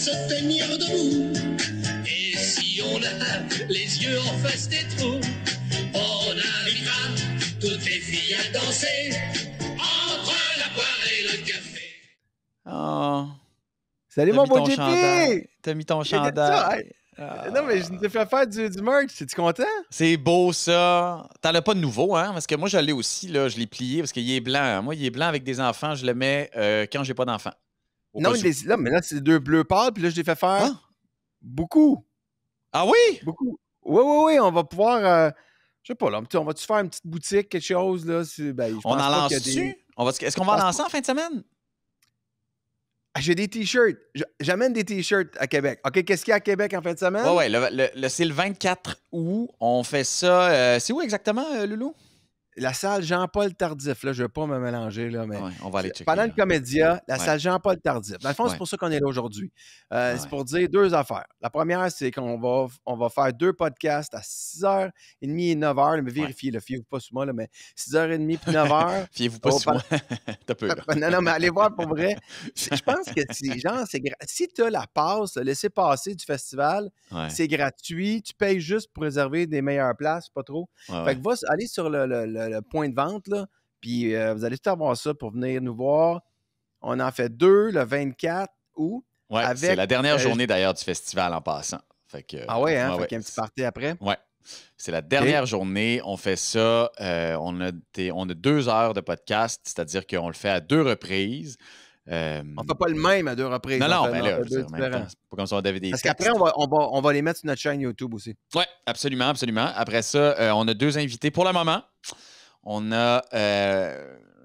se tenir debout. Et si on a les yeux en face des trous, on invitera toutes les filles à danser entre la poire et le café. Oh. Salut mon beau JP! T'as mis ton Ça, chandail. Non, mais je t'ai fait faire du merch. Es-tu content? C'est beau, ça. T'en as pas de nouveau, hein? Parce que moi, je l'ai aussi, là. Je l'ai plié parce qu'il est blanc. Moi, il est blanc avec des enfants. Je le mets quand j'ai pas d'enfants. Non, mais là, c'est 2 bleus pâles. Puis là, je l'ai fait faire beaucoup. Ah oui? Beaucoup. Oui. On va pouvoir... je sais pas, là. On va-tu faire une petite boutique, quelque chose, là? Ben, on en lance-tu? Est-ce qu'on va en lancer en fin de semaine? J'ai des T-shirts. J'amène des T-shirts à Québec. OK, qu'est-ce qu'il y a à Québec en fin de semaine? Oui. C'est le 24 août. On fait ça... c'est où exactement, Loulou? La salle Jean-Paul Tardif. Là, je ne vais pas me mélanger, là, mais... Ouais, on va aller checker. Pendant le Comédia, la salle Jean-Paul Tardif. Dans le fond, c'est pour ça qu'on est là aujourd'hui. C'est pour dire 2 affaires. La première, c'est qu'on va faire 2 podcasts à 6h30 et 9h. Mais vérifiez, fiez-vous pas sur moi, là, mais 6h30 puis 9h. Fiez-vous pas sur moi. T'as peu, là. Non, mais allez voir pour vrai. Je pense que si tu as la passe, laisser passer du festival, c'est gratuit. Tu payes juste pour réserver des meilleures places, pas trop. Fait que allez sur le point de vente, là, puis vous allez tout avoir ça pour venir nous voir. On en fait 2 le 24 août. Oui, c'est la dernière journée d'ailleurs du festival en passant. Fait que, fait qu'il y a un petit party après. Oui, c'est la dernière journée. On fait ça. On a 2 heures de podcast, c'est-à-dire qu'on le fait à 2 reprises. On ne fait pas le même à 2 reprises. Non, mais là, c'est pas comme ça on avait des Parce qu'après, on va les mettre sur notre chaîne YouTube aussi. Oui, absolument. Après ça, on a 2 invités pour le moment. On a...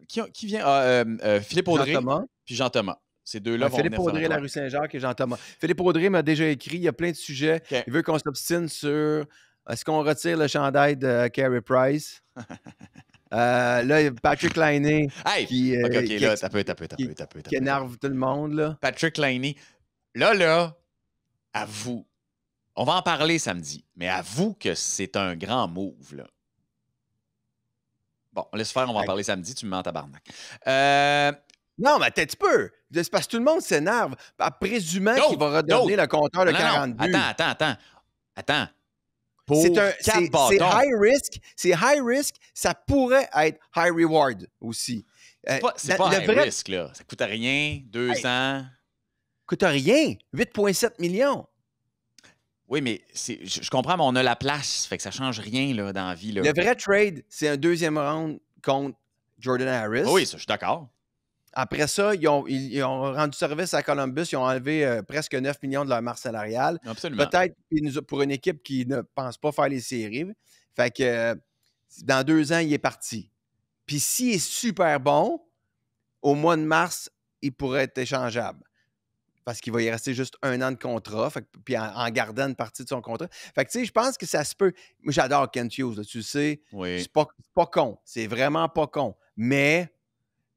qui vient? Philippe Audrey puis Jean-Thomas. Ces 2-là vont Philippe venir Audrey, la rue Saint-Jacques et Jean-Thomas. Philippe Audrey m'a déjà écrit. Il y a plein de sujets. Okay. Il veut qu'on s'obstine sur est-ce qu'on retire le chandail de Carey Price? Là, Patrick Laine qui énerve tout le monde. Là. Patrick Laine. Là, avoue. On va en parler samedi, mais avoue que c'est un grand move, là. Bon, laisse faire, on va en parler samedi. Tu me mens en tabarnak. Non, mais attends un petit peu. C'est parce que tout le monde s'énerve. Présumant qu'il va redonner le compteur de 40 buts. Attends. C'est high risk. C'est high risk. Ça pourrait être high reward aussi. C'est pas high risk, là. Ça coûte rien. 2 ans. Coûte rien. 8,7 millions. Oui, mais je comprends, mais on a la place. Fait que ça change rien là, dans la vie. Là. Le vrai trade, c'est un 2e round contre Jordan Harris. Oui, ça, je suis d'accord. Après ça, ils ont rendu service à Columbus. Ils ont enlevé presque 9 millions de leur masse salariale. Absolument. Peut-être pour une équipe qui ne pense pas faire les séries. Fait que dans 2 ans, il est parti. Puis s'il est super bon, au mois de mars, il pourrait être échangeable. Parce qu'il va y rester juste 1 an de contrat, puis en gardant une partie de son contrat. Fait que, tu sais, je pense que ça se peut. Moi, j'adore Kent Hughes, là, tu le sais. Oui. C'est pas con. C'est vraiment pas con. Mais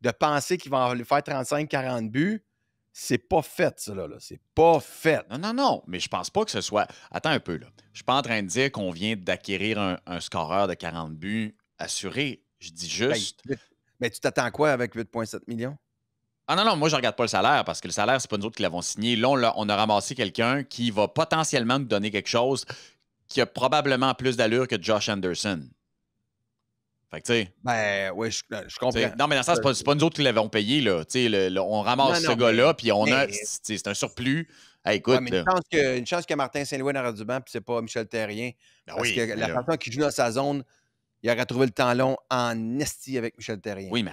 de penser qu'il va lui faire 35-40 buts, c'est pas fait, ça, là. C'est pas fait. Non. Mais je pense pas que ce soit... Attends un peu, là. Je suis pas en train de dire qu'on vient d'acquérir un scoreur de 40 buts assuré. Je dis juste... Mais tu t'attends quoi avec 8,7 millions? Ah non, moi, je regarde pas le salaire parce que le salaire, c'est pas nous autres qui l'avons signé. Là, on a ramassé quelqu'un qui va potentiellement nous donner quelque chose qui a probablement plus d'allure que Josh Anderson. Fait que, tu sais... Ben, oui, je comprends. Non, mais dans ça, c'est pas nous autres qui l'avons payé, là. Tu sais, on ramasse ce gars-là, puis c'est un surplus. Hey, écoute... mais une chance que Martin Saint-Louis aura du banc, puis c'est pas Michel Terrien. Parce que la façon qu'il joue dans sa zone... Il aurait trouvé le temps long en esti avec Michel Terrien. Oui, mais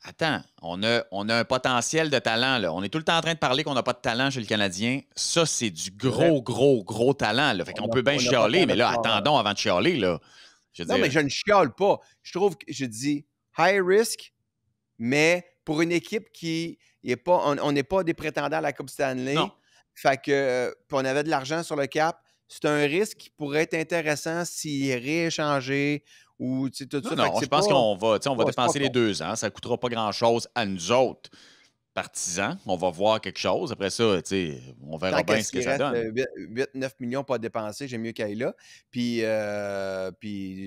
attends. On a un potentiel de talent. Là. On est tout le temps en train de parler qu'on n'a pas de talent chez le Canadien. Ça, c'est du gros talent. Là. Fait qu'on peut bien chialer, mais là, attendons avant de chialer. Là. Mais je ne chiale pas. Je trouve que je dis high risk, mais pour une équipe qui n'est pas... On n'est pas des prétendants à la Coupe Stanley. Non. Fait que on avait de l'argent sur le cap. C'est un risque qui pourrait être intéressant s'il est rééchangé. Ou, tout ça. Non, je pense qu'on va dépenser les 2 ans. Ça ne coûtera pas grand-chose à nous autres. partisan. On va voir quelque chose. Après ça, on verra bien ce que ça donne. 8-9 millions pas dépensés, j'aime mieux qu'il aille là. Puis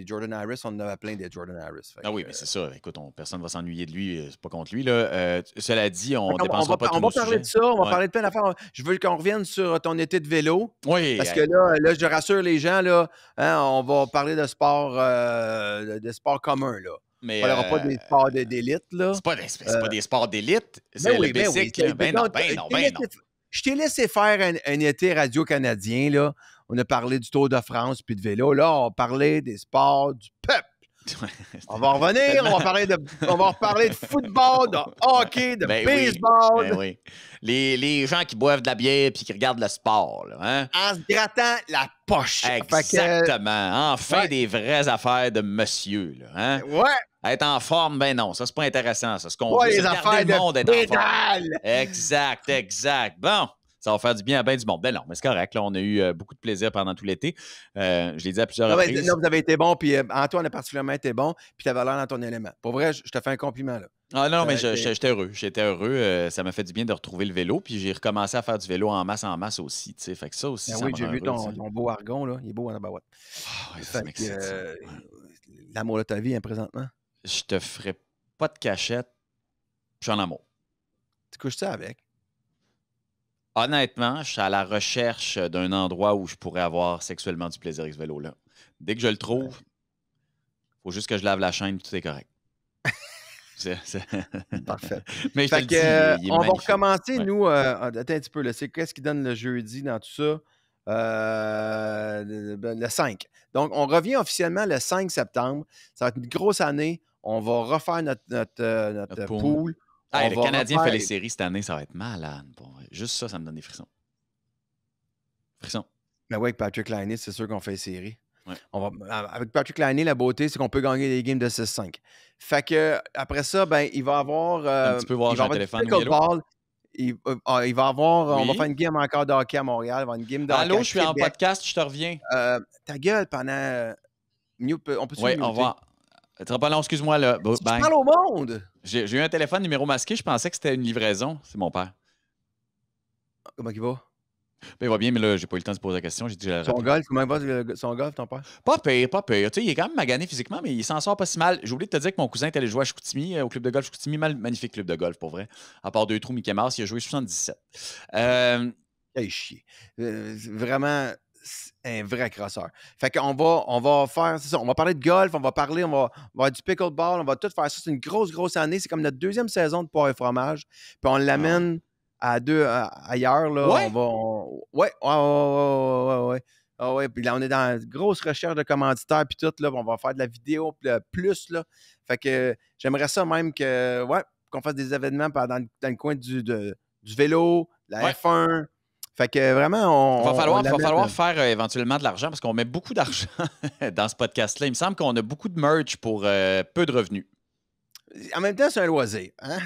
Jordan Harris, on en avait plein des Jordan Harris. Ah oui, mais c'est ça. Écoute, personne ne va s'ennuyer de lui. C'est pas contre lui. Là. Cela dit, on ne dépensera pas tous nos sujets. On va parler de ça. On va parler de plein d'affaires. Je veux qu'on revienne sur ton été de vélo. Oui. Parce que là, je rassure les gens, là, hein, on va parler de sport commun, là. Mais, on ne parlera pas des sports d'élite, là. C'est pas des sports d'élite. C'est le basic. Non. Je t'ai laissé faire un été radio-canadien, là. On a parlé du Tour de France puis de vélo. Là, on parlait des sports du peuple. On va revenir, on va reparler de football, de hockey, de baseball. Oui. Les gens qui boivent de la bière puis qui regardent le sport. Là, hein? En se grattant la poche. Exactement. Enfin, des vraies affaires de monsieur. Là, hein? Ouais. Être en forme, ben non, ça, c'est pas intéressant. Ça, ce qu'on veut, les c'est affaires le monde de être en forme. Exact. Bon, ça va faire du bien à bien du monde. Ben non, mais c'est correct. Là, on a eu beaucoup de plaisir pendant tout l'été. Je l'ai dit à plusieurs reprises. Non, vous avez été bon, puis Antoine a particulièrement été bon, puis tu avais l'air dans ton élément. Pour vrai, je te fais un compliment, là. Ah non, mais j'étais heureux. J'étais heureux. Ça m'a fait du bien de retrouver le vélo, puis j'ai recommencé à faire du vélo en masse aussi. T'sais. Fait que ça aussi, ça oui, j'ai vu heureux, ton beau argon, là. Il est beau en abarouette. Ça m'excite. L'amour de ta vie, hein, présentement. Je te ferai pas de cachette. Je suis en amour. Tu couches ça avec? Honnêtement, je suis à la recherche d'un endroit où je pourrais avoir sexuellement du plaisir avec ce vélo-là. Dès que je le trouve, il faut juste que je lave la chaîne, tout est correct. Parfait. Mais je te le dis, il est on va magnifique. recommencer, nous. Attends un petit peu. C'est qu'est-ce qui donne le jeudi dans tout ça? Le 5. Donc, on revient officiellement le 5 septembre. Ça va être une grosse année. On va refaire notre pool. Le Canadien fait les séries cette année, ça va être malade. Bon, juste ça me donne des frissons. Mais oui, avec Patrick Laine, c'est sûr qu'on fait les séries. Ouais. Avec Patrick Laine, la beauté, c'est qu'on peut gagner des games de 6-5. Fait que après ça, il va y avoir. Un petit peu voir j'ai un téléphone. Il va avoir. Oui. On va faire une game encore de hockey à Montréal. Il va y avoir une game de hockey. Allô, je suis en podcast, je te reviens. Ta gueule pendant. On peut se Oui, au revoir. Très pas long, excuse-moi. Là. Tu parles au monde! J'ai eu un téléphone numéro masqué, je pensais que c'était une livraison. C'est mon père. Comment il va? Ben, il va bien, mais là, j'ai pas eu le temps de se poser la question. J'ai dit son golf, comment va son golf, ton père? Pas pire. Tu sais, il est quand même magané physiquement, mais il s'en sort pas si mal. J'ai oublié de te dire que mon cousin est allé jouer à Chicoutimi, au club de golf Chicoutimi. Magnifique club de golf, pour vrai. À part 2 trous Mickey Mouse, il a joué 77. Chier. Vraiment, un vrai crosseur. Fait qu'on va faire, c'est ça, on va parler de golf, on va avoir du pickleball, on va tout faire ça. C'est une grosse année. C'est comme notre deuxième saison de Poire et Fromage. Puis on l'amène ailleurs, là. Ouais. Ouais. Puis là, on est dans une grosse recherche de commanditaires, puis tout, là. On va faire de la vidéo plus, là. Fait que j'aimerais ça même qu'on fasse des événements dans le coin du vélo, la F1. Fait que vraiment, il va falloir faire éventuellement de l'argent parce qu'on met beaucoup d'argent dans ce podcast-là. Il me semble qu'on a beaucoup de merch pour peu de revenus. En même temps, c'est un loisir. Hein?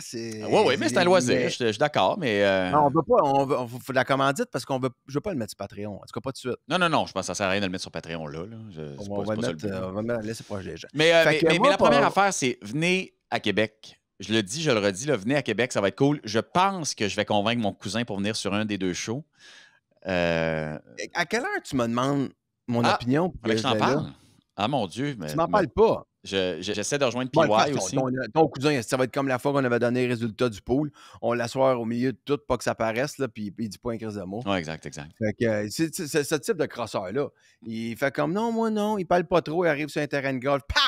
Oui, mais c'est un loisir. Je suis d'accord, mais... Non, on veut pas. On faut de la commandite parce je veux pas le mettre sur Patreon. En tout cas, pas tout de suite. Non. Je pense que ça sert à rien de le mettre sur Patreon, là. On va le laisser proche des gens. Mais la première affaire, c'est venez à Québec. Je le dis, je le redis, là, venez à Québec, ça va être cool. Je pense que je vais convaincre mon cousin pour venir sur un des 2 shows. À quelle heure tu me demandes mon opinion? Fallait que je t'en parle? Ah, mon Dieu. Tu m'en parles pas. J'essaie de rejoindre PY aussi. Ton cousin, ça va être comme la fois qu'on avait donné les résultats du pool. On l'assoit au milieu de tout, pas que ça paraisse, là, puis il dit pas un crise de mots. Oui, exact. Fait que c'est ce type de crosseur-là. Il fait comme non, moi non, il parle pas trop, il arrive sur un terrain de golf, pac!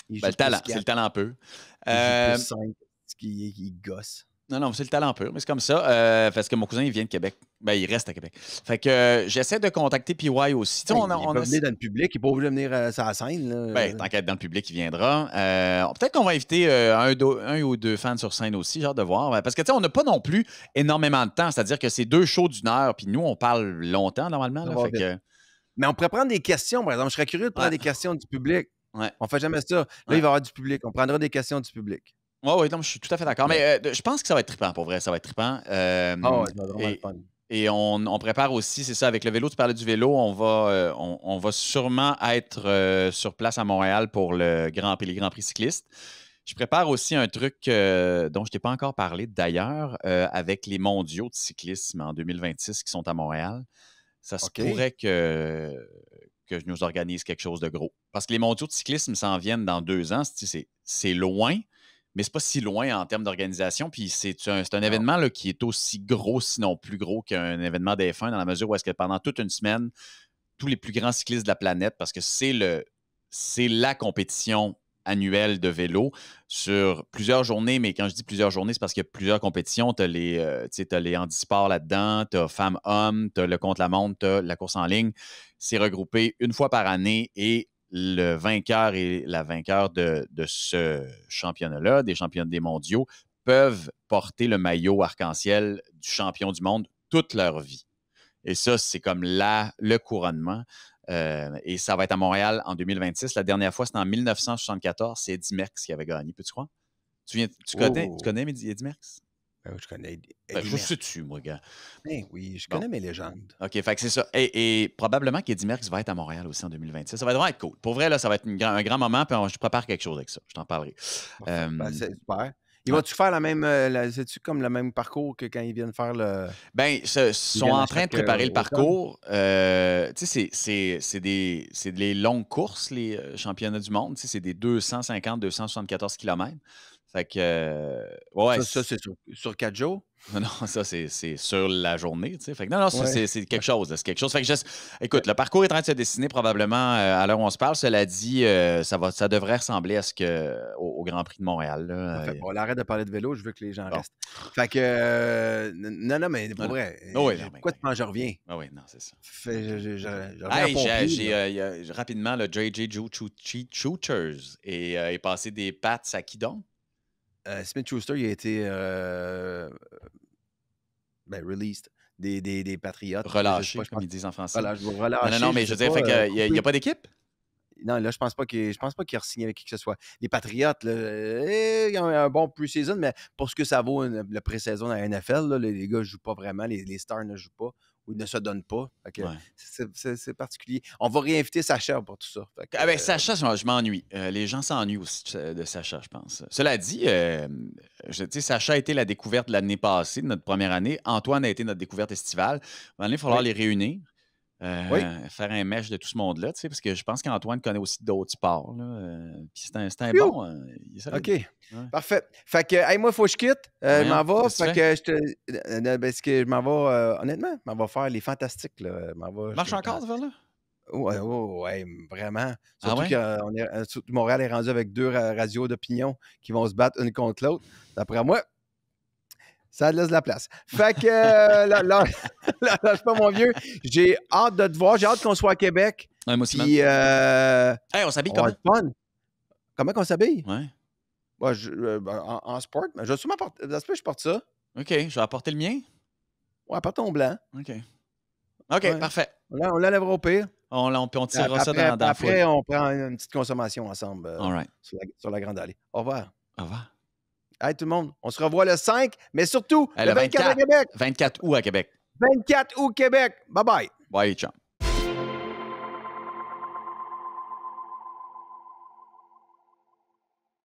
Le talent, c'est le talent pur. Il gosse. Non, c'est le talent pur, mais c'est comme ça. Parce que mon cousin, il vient de Québec. Il reste à Québec. Fait que j'essaie de contacter PY aussi. Il va venir dans le public, il n'est pas obligé de venir sur la scène. Tant qu'à être dans le public, il viendra. Peut-être qu'on va inviter un ou 2 fans sur scène aussi, genre de voir. Parce que, tu sais, on n'a pas non plus énormément de temps. C'est-à-dire que c'est 2 shows d'1 heure, puis nous, on parle longtemps, normalement. Là, Mais on pourrait prendre des questions, par exemple. Je serais curieux de prendre des questions du public. Ouais. On fait jamais ça. Là, il va y avoir du public. On prendra des questions du public. Oui, je suis tout à fait d'accord. Mais je pense que ça va être trippant, pour vrai. Ça va être trippant. Et on prépare aussi, c'est ça, avec le vélo. Tu parlais du vélo. On va sûrement être sur place à Montréal pour les Grands Prix cyclistes. Je prépare aussi un truc dont je t'ai pas encore parlé d'ailleurs, avec les mondiaux de cyclisme en 2026 qui sont à Montréal. Ça se OK. pourrait que je nous organise quelque chose de gros. Parce que les mondiaux de cyclisme s'en viennent dans 2 ans. C'est loin, mais c'est pas si loin en termes d'organisation. Puis c'est un Non. événement là, qui est aussi gros, sinon plus gros qu'un événement d'F1, dans la mesure où est-ce que pendant toute une semaine, tous les plus grands cyclistes de la planète, parce que c'est la compétition annuelle de vélo sur plusieurs journées, mais quand je dis plusieurs journées, c'est parce qu'il y a plusieurs compétitions. Tu as les handisports là-dedans, tu as femmes-hommes, tu as le contre-la-montre, tu as la course en ligne. C'est regroupé une fois par année et le vainqueur et la vainqueur de ce championnat-là, des mondiaux, peuvent porter le maillot arc-en-ciel du champion du monde toute leur vie. Et ça, c'est comme le couronnement. Et ça va être à Montréal en 2026. La dernière fois, c'était en 1974. C'est Eddy Merckx qui avait gagné. Peux-tu croire? Tu connais Eddy Merckx? Ben, je connais Eddie Je Merckx. suis dessus, moi, gars. Ben oui, je Bon. connais mes légendes. OK, fait que c'est ça. Et probablement qu'Eddy Merckx va être à Montréal aussi en 2026. Ça va vraiment être cool. Pour vrai, là, ça va être un grand moment. Puis je prépare quelque chose avec ça. Je t'en parlerai. Ben, c'est super. Ils vont-tu faire la même. C'est-tu comme le même parcours que quand ils viennent faire le. Ben, ils sont viennent à en train de chaque, préparer le automne? parcours. Tu sais, c'est des longues courses, les championnats du monde. Tu sais, c'est des 250, 274 km. Fait que, ouais. Ça, c'est sur 4 jours? Non, ça, c'est sur la journée. Tu sais. Fait que non, Ouais. c'est quelque chose. C'est quelque chose. Fait que écoute, le parcours est en train de se dessiner probablement à l'heure où on se parle. Cela dit, ça devrait ressembler à au Grand Prix de Montréal. Là. Parfait. Bon, arrête de parler de vélo, je veux que les gens Bon. restent. Fait que. non, mais pour vrai. Pourquoi tu penses je reviens? Ah oui, non, c'est ça. Je reviens Hey, à pompier, rapidement, le JJ Shooters est passé des pattes à qui donc? Smith Schuster, il a été released des Patriotes. Relâché, Je sais pas, comme ils disent en français. Relâché. Non, mais je veux dire, fait qu'il n'y a pas d'équipe? Non, là, je pense pas qu'il a re-signé avec qui que ce soit. Les Patriotes, là, ils ont un bon pre-season, mais pour ce que ça vaut, le pré-saison dans la NFL, là, les gars ne jouent pas vraiment, les stars ne jouent pas ou ne se donnent pas. Fait que c'est particulier. On va réinviter Sacha pour tout ça. Fait que, Sacha, je m'ennuie. Les gens s'ennuient aussi de Sacha, je pense. Cela dit, Sacha a été la découverte de l'année passée, de notre première année. Antoine a été notre découverte estivale. À un moment donné, il va falloir les réunir. Faire un mesh de tout ce monde-là, parce que je pense qu'Antoine connaît aussi d'autres sports. Puis c'est un bon. OK. Ouais. Parfait. Fait que, moi, il faut que je quitte. Je m'en vais. Fait que je m'en vais, honnêtement, je m'en vais faire les fantastiques. Là. Marche encore, ce vers-là? Ouais, vraiment. Surtout que Montréal est rendu avec 2 radios d'opinion qui vont se battre une contre l'autre. D'après moi, ça laisse de la place. Fait que, lâche pas, mon vieux. J'ai hâte de te voir. J'ai hâte qu'on soit à Québec. Ouais, moi aussi. Puis, hey, on s'habille comment? Fun. Comment qu'on s'habille? Ouais. Ouais, en sport. Mais je vais sûrement porter. Je porte ça. OK. Je vais apporter le mien. Ouais, apporte ton blanc. OK. OK, parfait. On l'enlèvera au pire. On tirera ça dans la foule. Après, on prend une petite consommation ensemble sur la Grande Allée. Au revoir. Au revoir. Hey, tout le monde, on se revoit le 5, mais surtout le 24 à Québec. 24 août à Québec. 24 août, Québec. Bye-bye. Bye, ciao.